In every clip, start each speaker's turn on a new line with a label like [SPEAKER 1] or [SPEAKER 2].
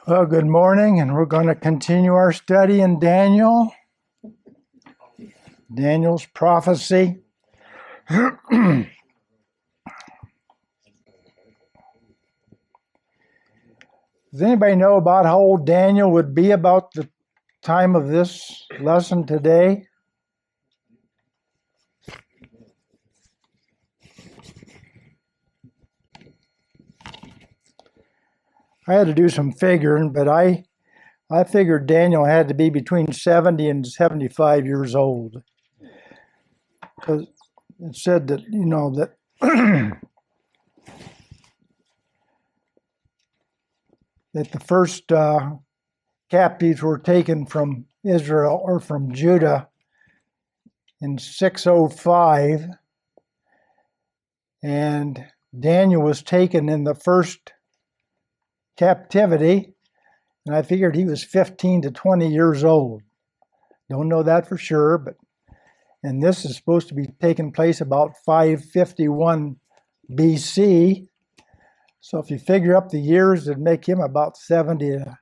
[SPEAKER 1] Well, good morning, and we're going to continue our study in Daniel's prophecy. Does anybody know about how old Daniel would be about the time of this lesson today? I had to do some figuring, but I figured Daniel had to be between 70 and 75 years old. Because it said that, that that the first captives were taken from Israel or from Judah in 605, and Daniel was taken in the first captivity, and I figured he was 15 to 20 years old. Don't know that for sure, and this is supposed to be taking place about 551 BC. So if you figure up the years, it'd make him about 70 to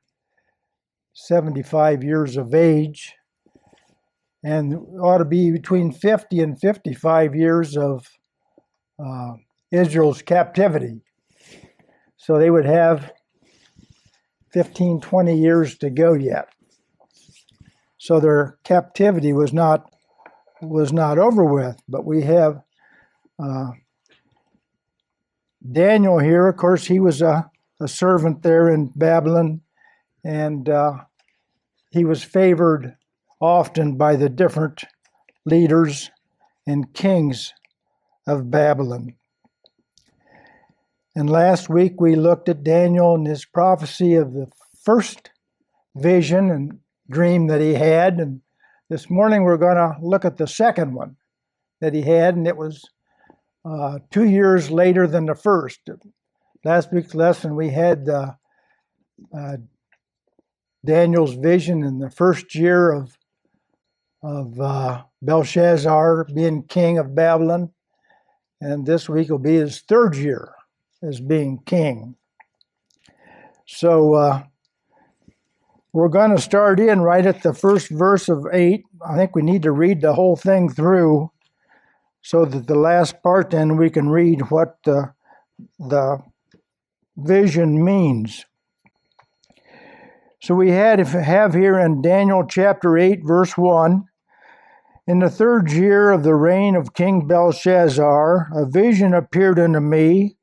[SPEAKER 1] 75 years of age, and ought to be between 50 and 55 years of Israel's captivity. So they would have 15, 20 years to go yet. So their captivity was not over with, but we have Daniel here. Of course, he was a servant there in Babylon, and he was favored often by the different leaders and kings of Babylon. And last week we looked at Daniel and his prophecy of the first vision and dream that he had. And this morning we're going to look at the second one that he had, and it was 2 years later than the first. Last week's lesson we had Daniel's vision in the first year of Belshazzar being king of Babylon, and this week will be his third year as being king. So we're going to start in right at the first verse of 8. I think we need to read the whole thing through so that the last part then we can read what the vision means. So we have here in Daniel chapter 8, verse 1, "In the third year of the reign of King Belshazzar, a vision appeared unto me,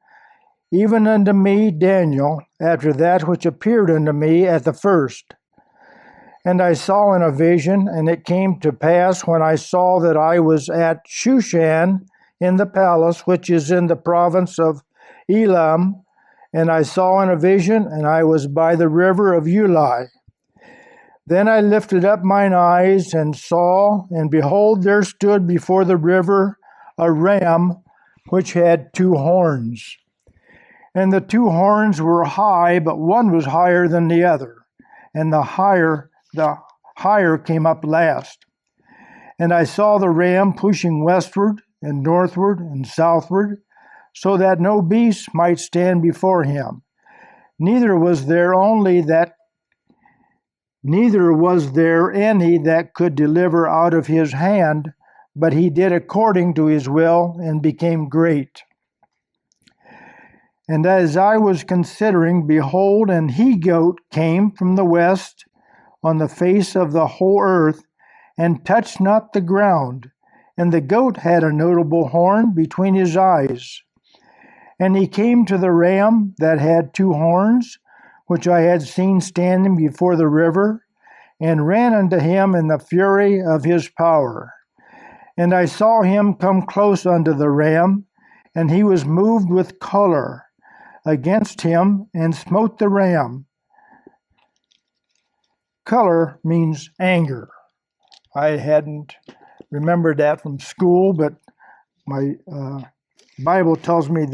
[SPEAKER 1] even unto me, Daniel, after that which appeared unto me at the first. And I saw in a vision, and it came to pass when I saw that I was at Shushan in the palace, which is in the province of Elam, and I saw in a vision, and I was by the river of Ulai. Then I lifted up mine eyes and saw, and behold, there stood before the river a ram which had 2 horns. And the 2 horns were high, but one was higher than the other, and the higher came up last. And I saw the ram pushing westward and northward and southward, so that no beast might stand before him. Neither was there any that could deliver out of his hand, but he did according to his will and became great. And as I was considering, behold, an he-goat came from the west on the face of the whole earth, and touched not the ground. And the goat had a notable horn between his eyes. And he came to the ram that had 2 horns, which I had seen standing before the river, and ran unto him in the fury of his power. And I saw him come close unto the ram, and he was moved with color against him, and smote the ram." Color means anger. I hadn't remembered that from school, but my Bible tells me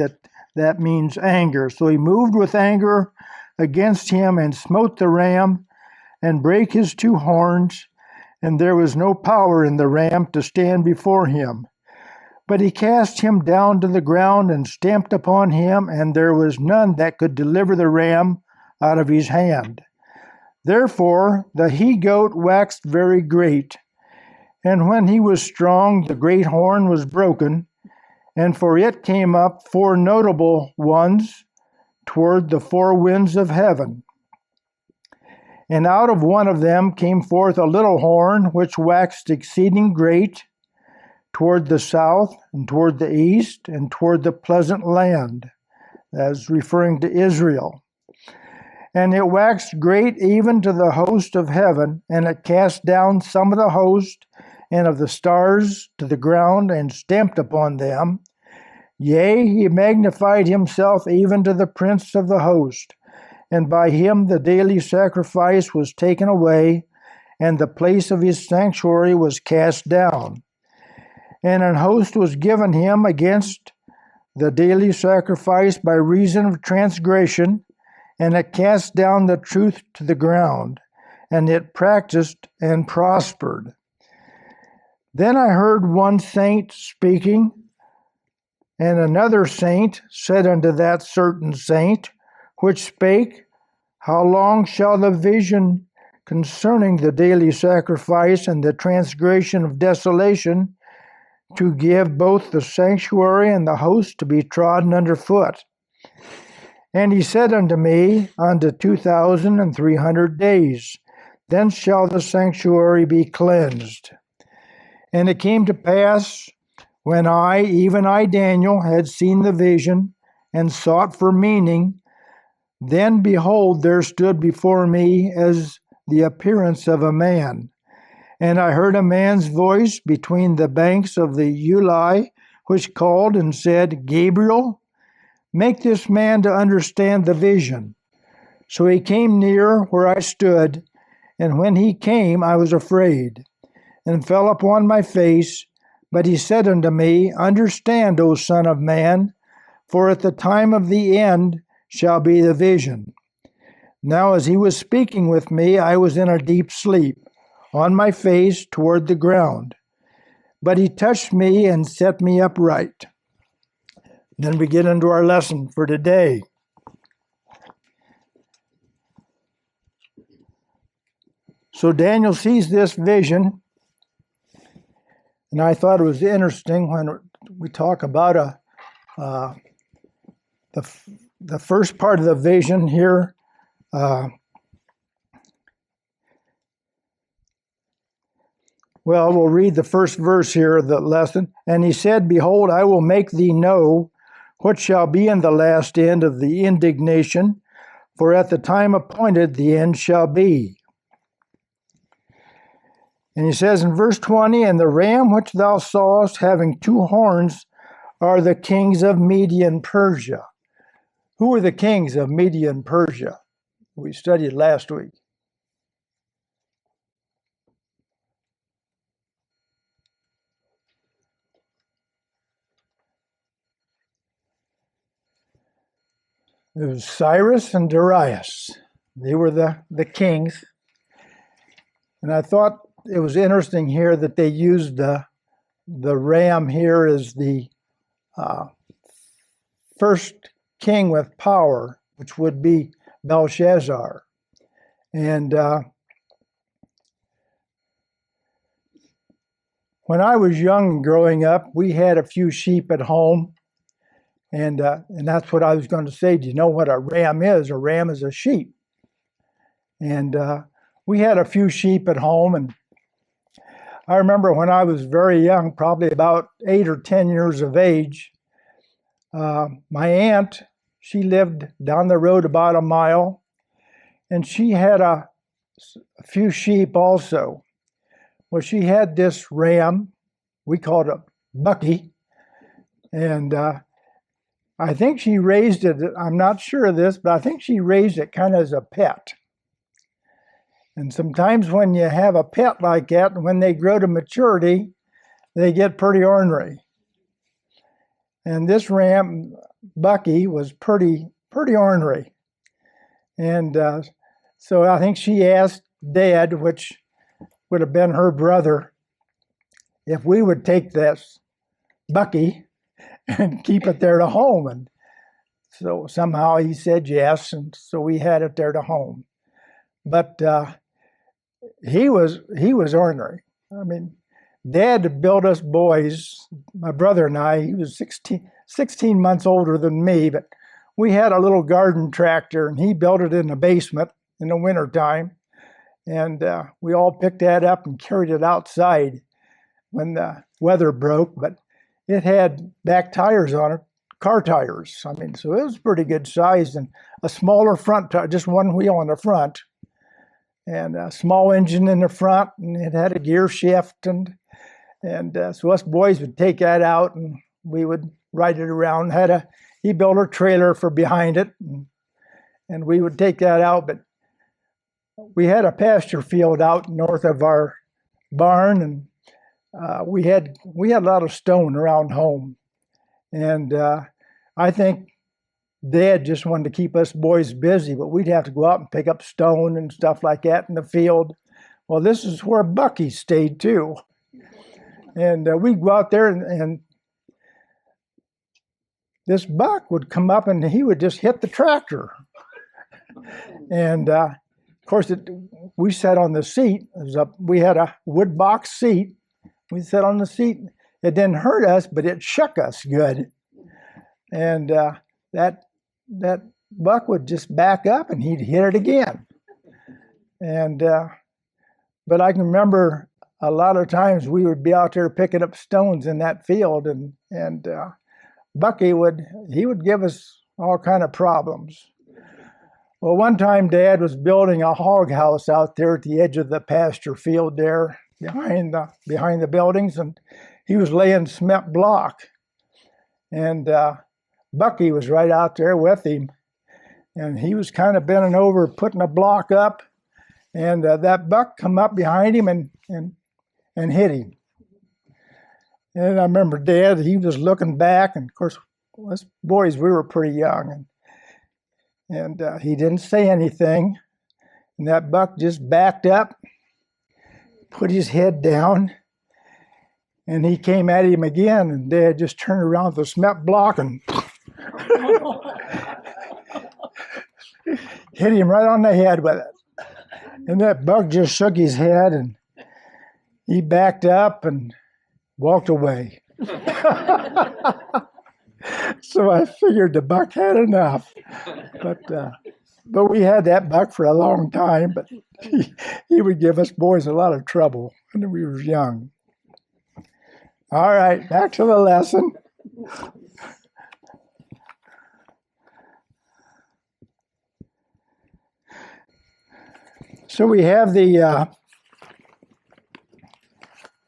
[SPEAKER 1] that means anger. So he moved with anger against him and smote the ram and brake his 2 horns, and there was no power in the ram to stand before him. But he cast him down to the ground and stamped upon him, and there was none that could deliver the ram out of his hand. Therefore the he-goat waxed very great, and when he was strong, the great horn was broken, and for it came up four notable ones toward the four winds of heaven. And out of one of them came forth a little horn, which waxed exceeding great, toward the south, and toward the east, and toward the pleasant land, as referring to Israel. And it waxed great even to the host of heaven, and it cast down some of the host and of the stars to the ground, and stamped upon them. Yea, he magnified himself even to the prince of the host, and by him the daily sacrifice was taken away, and the place of his sanctuary was cast down. And an host was given him against the daily sacrifice by reason of transgression, and it cast down the truth to the ground, and it practiced and prospered. Then I heard one saint speaking, and another saint said unto that certain saint, which spake, How long shall the vision concerning the daily sacrifice and the transgression of desolation to give both the sanctuary and the host to be trodden under foot? And he said unto me, Unto 2,300 days, then shall the sanctuary be cleansed. And it came to pass, when I, even I, Daniel, had seen the vision, and sought for meaning, then behold, there stood before me as the appearance of a man. And I heard a man's voice between the banks of the Ulai, which called and said, Gabriel, make this man to understand the vision. So he came near where I stood, and when he came, I was afraid, and fell upon my face. But he said unto me, Understand, O Son of Man, for at the time of the end shall be the vision. Now as he was speaking with me, I was in a deep sleep, on my face toward the ground. But he touched me and set me upright. Then we get into our lesson for today. So Daniel sees this vision, and I thought it was interesting when we talk about the first part of the vision here. Well, we'll read the first verse here of the lesson. And he said, Behold, I will make thee know what shall be in the last end of the indignation, for at the time appointed the end shall be. And he says in verse 20, And the ram which thou sawest having two horns are the kings of Media and Persia. Who are the kings of Media and Persia? We studied last week. It was Cyrus and Darius. They were the kings. And I thought it was interesting here that they used the ram here as the first king with power, which would be Belshazzar. And when I was young growing up, we had a few sheep at home. And that's what I was going to say. Do you know what a ram is? A ram is a sheep. And we had a few sheep at home. And I remember when I was very young, probably about 8 or 10 years of age, my aunt, she lived down the road about a mile. And she had a few sheep also. Well, she had this ram. We called it Bucky. And I think she raised it, I'm not sure of this, but I think she raised it kind of as a pet. And sometimes when you have a pet like that, when they grow to maturity, they get pretty ornery. And this ram, Bucky, was pretty ornery. And so I think she asked Dad, which would have been her brother, if we would take this Bucky and keep it there to home. And so somehow he said yes, and so we had it there to home. But he was ornery. I mean, Dad built us boys, my brother and I. He was 16 months older than me, but we had a little garden tractor, and he built it in the basement in the wintertime. And we all picked that up and carried it outside when the weather broke. But it had back tires on it, car tires. I mean, so it was pretty good size, and a smaller front tire, just one wheel on the front, and a small engine in the front, and it had a gear shift. And so us boys would take that out, and we would ride it around. He built a trailer for behind it, and we would take that out. But we had a pasture field out north of our barn, and we had a lot of stone around home. And I think Dad just wanted to keep us boys busy, but we'd have to go out and pick up stone and stuff like that in the field. Well, this is where Bucky stayed too. And we'd go out there, and this buck would come up, and he would just hit the tractor. And of course, we sat on the seat. We had a wood box seat. We sat on the seat. It didn't hurt us, but it shook us good. And that buck would just back up, and he'd hit it again. And but I can remember a lot of times we would be out there picking up stones in that field, and Bucky would give us all kind of problems. Well, one time Dad was building a hog house out there at the edge of the pasture field there behind the buildings, and he was laying cement block. And Bucky was right out there with him, and he was kind of bending over putting a block up, and that buck come up behind him and hit him. And I remember Dad, he was looking back, and of course, us boys, we were pretty young, and he didn't say anything, and that buck just backed up, put his head down, and he came at him again, and Dad just turned around the cement block and hit him right on the head with it. And that buck just shook his head, and he backed up and walked away. So I figured the buck had enough. But we had that buck for a long time, but he would give us boys a lot of trouble when we were young. All right, back to the lesson. So we have the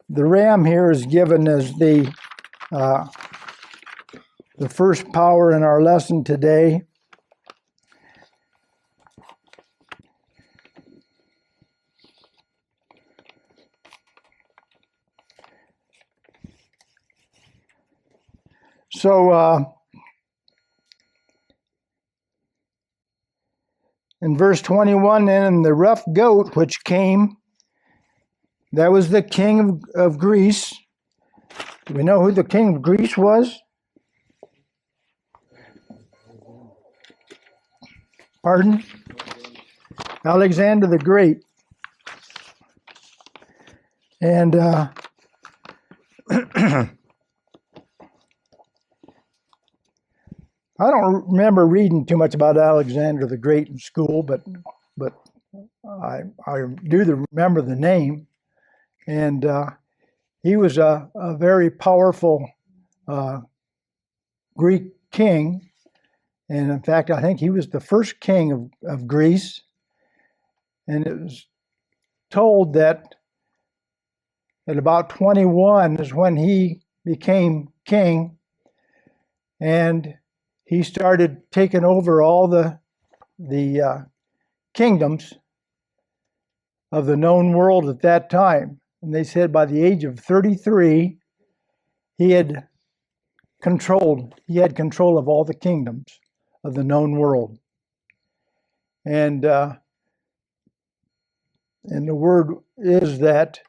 [SPEAKER 1] ram here is given as the first power in our lesson today. So in verse 21, and the rough goat which came, that was the king of Greece. Do we know who the king of Greece was? Pardon? Alexander the Great. And I don't remember reading too much about Alexander the Great in school, but I do remember the name. And he was a very powerful Greek king. And in fact, I think he was the first king of Greece. And it was told that at about 21 is when he became king, and he started taking over all the kingdoms of the known world at that time. And they said by the age of 33, he had control of all the kingdoms of the known world. And the word is that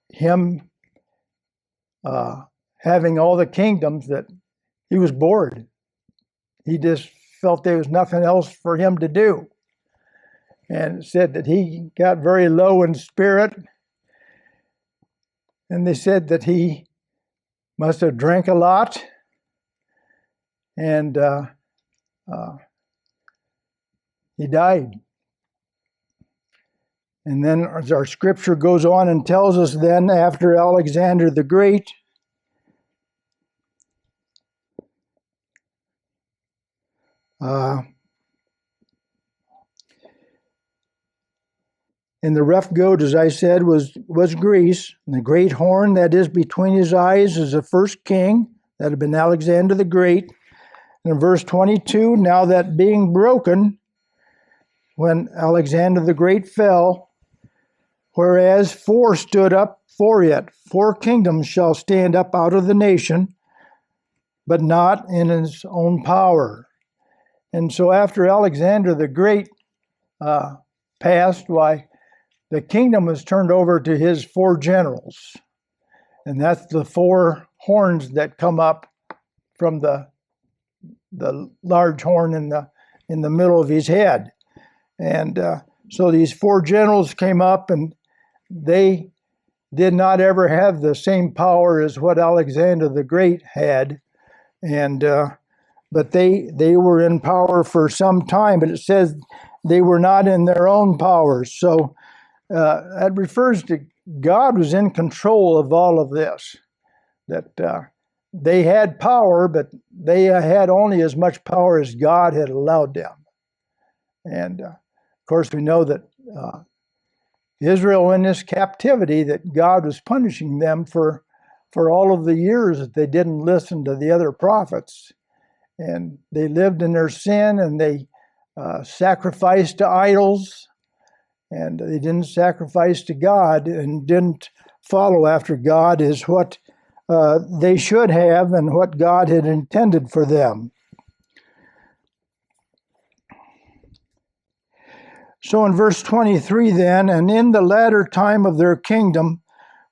[SPEAKER 1] him having all the kingdoms, that he was bored. He just felt there was nothing else for him to do. And it said that he got very low in spirit. And they said that he must have drank a lot. And he died. And then as our scripture goes on and tells us then, after Alexander the Great, and the rough goat, as I said, was Greece. And the great horn that is between his eyes is the first king. That had been Alexander the Great. And in verse 22, now that being broken, when Alexander the Great fell, whereas 4 stood up for it, 4 kingdoms shall stand up out of the nation, but not in his own power. And so after Alexander the Great passed, why, the kingdom was turned over to his 4 generals. And that's the 4 horns that come up from the large horn in the middle of his head. And so these 4 generals came up, and they did not ever have the same power as what Alexander the Great had. And but they were in power for some time, but it says they were not in their own powers. So that refers to God was in control of all of this, that they had power, but they had only as much power as God had allowed them. And of course, we know that Israel in this captivity, that God was punishing them for all of the years that they didn't listen to the other prophets. And they lived in their sin, and they sacrificed to idols, and they didn't sacrifice to God and didn't follow after God is what they should have and what God had intended for them. So in verse 23 then, and in the latter time of their kingdom,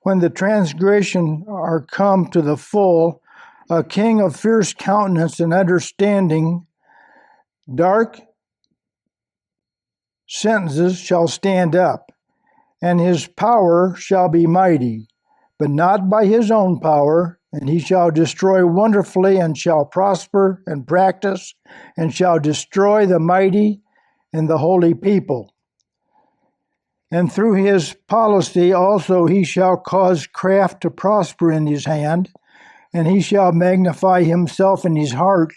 [SPEAKER 1] when the transgression are come to the full, a king of fierce countenance and understanding, dark sentences shall stand up, and his power shall be mighty, but not by his own power, and he shall destroy wonderfully, and shall prosper and practice, and shall destroy the mighty and the holy people. And through his policy also he shall cause craft to prosper in his hand, and he shall magnify himself in his heart,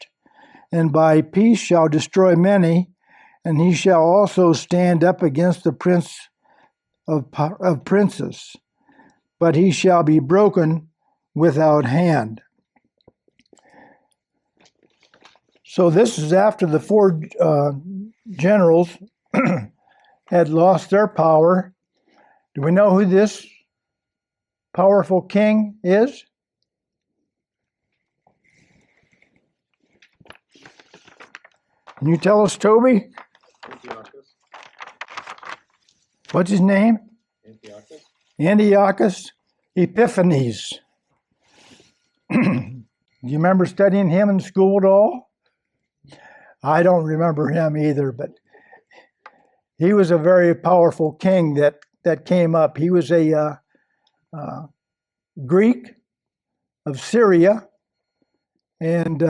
[SPEAKER 1] and by peace shall destroy many, and he shall also stand up against the prince of princes, but he shall be broken without hand. So this is after the 4 generals had lost their power. Do we know who this powerful king is? Can you tell us, Toby?
[SPEAKER 2] Antiochus.
[SPEAKER 1] What's his name?
[SPEAKER 2] Antiochus.
[SPEAKER 1] Antiochus Epiphanes. Do you remember studying him in school at all? I don't remember him either, but he was a very powerful king that came up. He was a Greek of Syria, and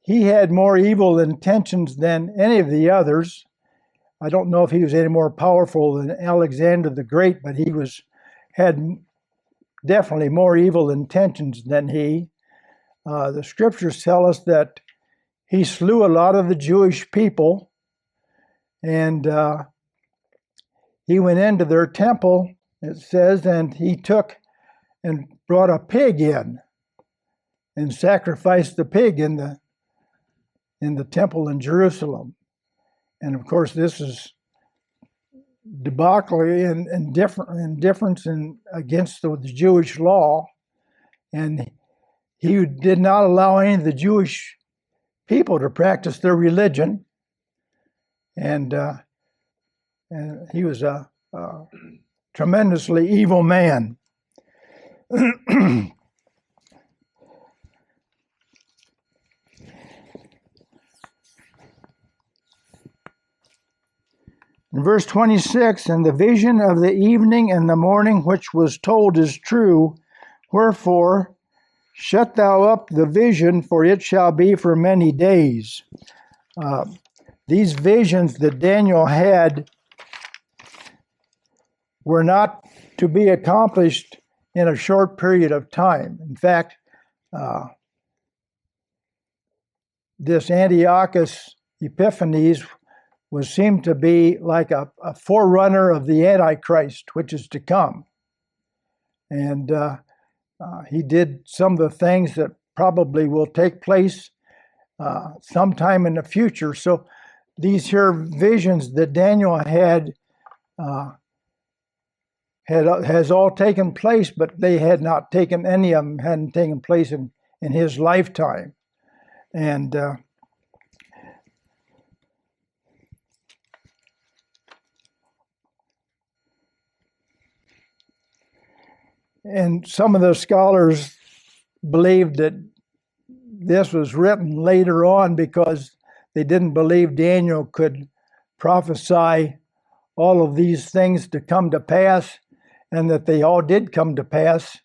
[SPEAKER 1] he had more evil intentions than any of the others. I don't know if he was any more powerful than Alexander the Great, but he had definitely more evil intentions than he. The scriptures tell us that he slew a lot of the Jewish people, and he went into their temple, it says, and he took and brought a pig in and sacrificed the pig in the temple in Jerusalem. And of course, this is debauchery and indifference against the Jewish law. And he did not allow any of the Jewish people to practice their religion. And he was a tremendously evil man. In verse 26, and the vision of the evening and the morning which was told is true, wherefore shut thou up the vision, for it shall be for many days. These visions that Daniel had were not to be accomplished in a short period of time. In fact, this Antiochus Epiphanes seemed to be like a forerunner of the Antichrist, which is to come. And he did some of the things that probably will take place sometime in the future. So these here visions that Daniel had has all taken place, but they had not taken, any of them hadn't taken place in his lifetime. And some of the scholars believed that this was written later on because they didn't believe Daniel could prophesy all of these things to come to pass, and that they all did come to pass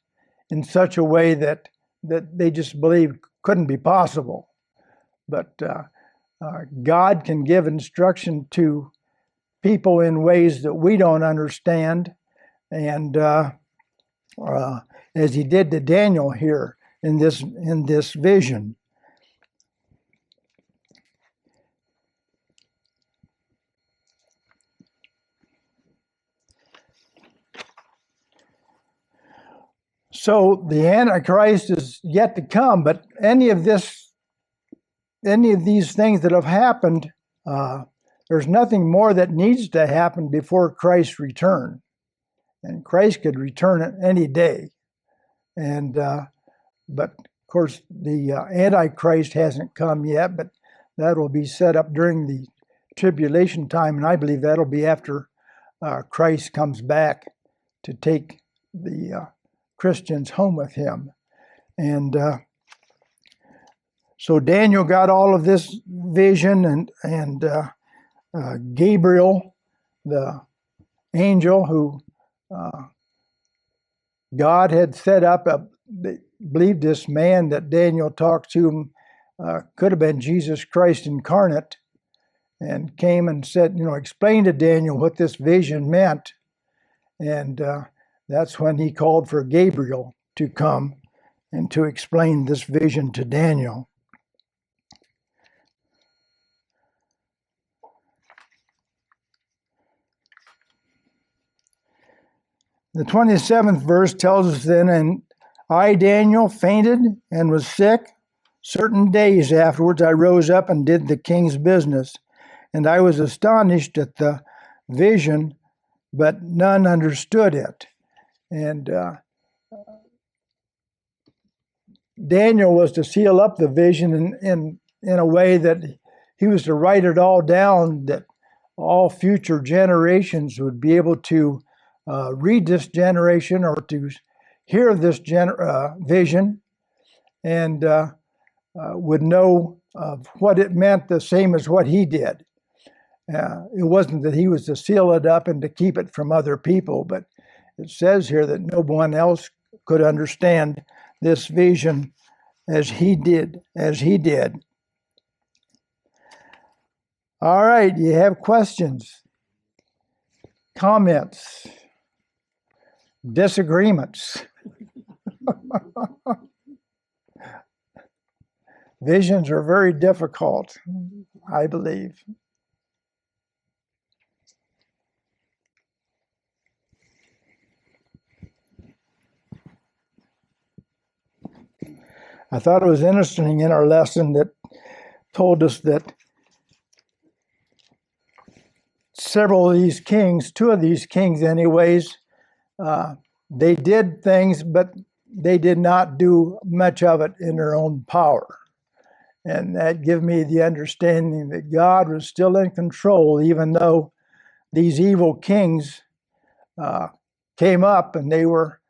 [SPEAKER 1] in such a way that they just believed couldn't be possible. But God can give instruction to people in ways that we don't understand, and as he did to Daniel here in this vision. So the Antichrist is yet to come, but any of these things that have happened, there's nothing more that needs to happen before Christ's return. And Christ could return at any day. And but of course the Antichrist hasn't come yet, but that will be set up during the tribulation time, and I believe that'll be after Christ comes back to take the Christians home with him. And so Daniel got all of this vision, and Gabriel, the angel who God had set up, they believed this man that Daniel talked to could have been Jesus Christ incarnate, and came and said, explained to Daniel what this vision meant. And that's when he called for Gabriel to come and to explain this vision to Daniel. The 27th verse tells us then, and I, Daniel, fainted and was sick. Certain days afterwards I rose up and did the king's business. And I was astonished at the vision, but none understood it. And Daniel was to seal up the vision in a way that he was to write it all down, that all future generations would be able to read this generation or to hear this vision, and would know what it meant the same as what he did. It wasn't that he was to seal it up and to keep it from other people, but it says here that no one else could understand this vision as he did. All right, you have questions, comments, disagreements? Visions are very difficult, I believe. I thought it was interesting in our lesson that told us that several of these kings, two of these kings anyways, they did things, but they did not do much of it in their own power. And that gave me the understanding that God was still in control, even though these evil kings came up, and they were,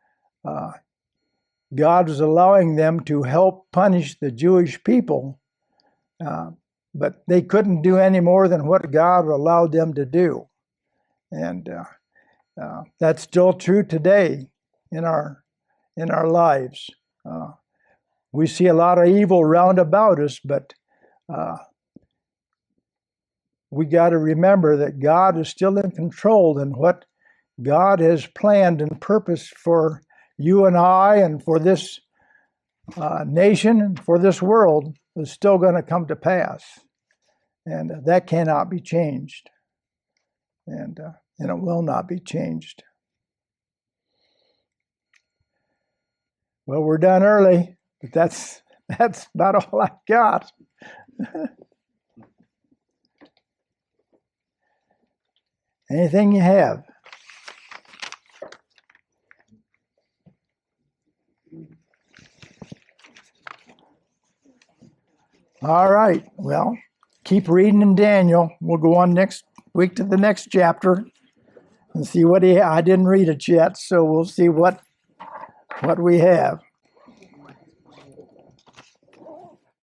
[SPEAKER 1] God was allowing them to help punish the Jewish people, but they couldn't do any more than what God allowed them to do. And that's still true today in our lives. We see a lot of evil round about us, but we got to remember that God is still in control, and what God has planned and purposed for you and I and for this nation and for this world is still going to come to pass. And that cannot be changed. And it will not be changed. Well, we're done early, but that's about all I've got. Anything you have? All right. Well, keep reading in Daniel. We'll go on next week to the next chapter and see what I didn't read it yet, so we'll see what we have.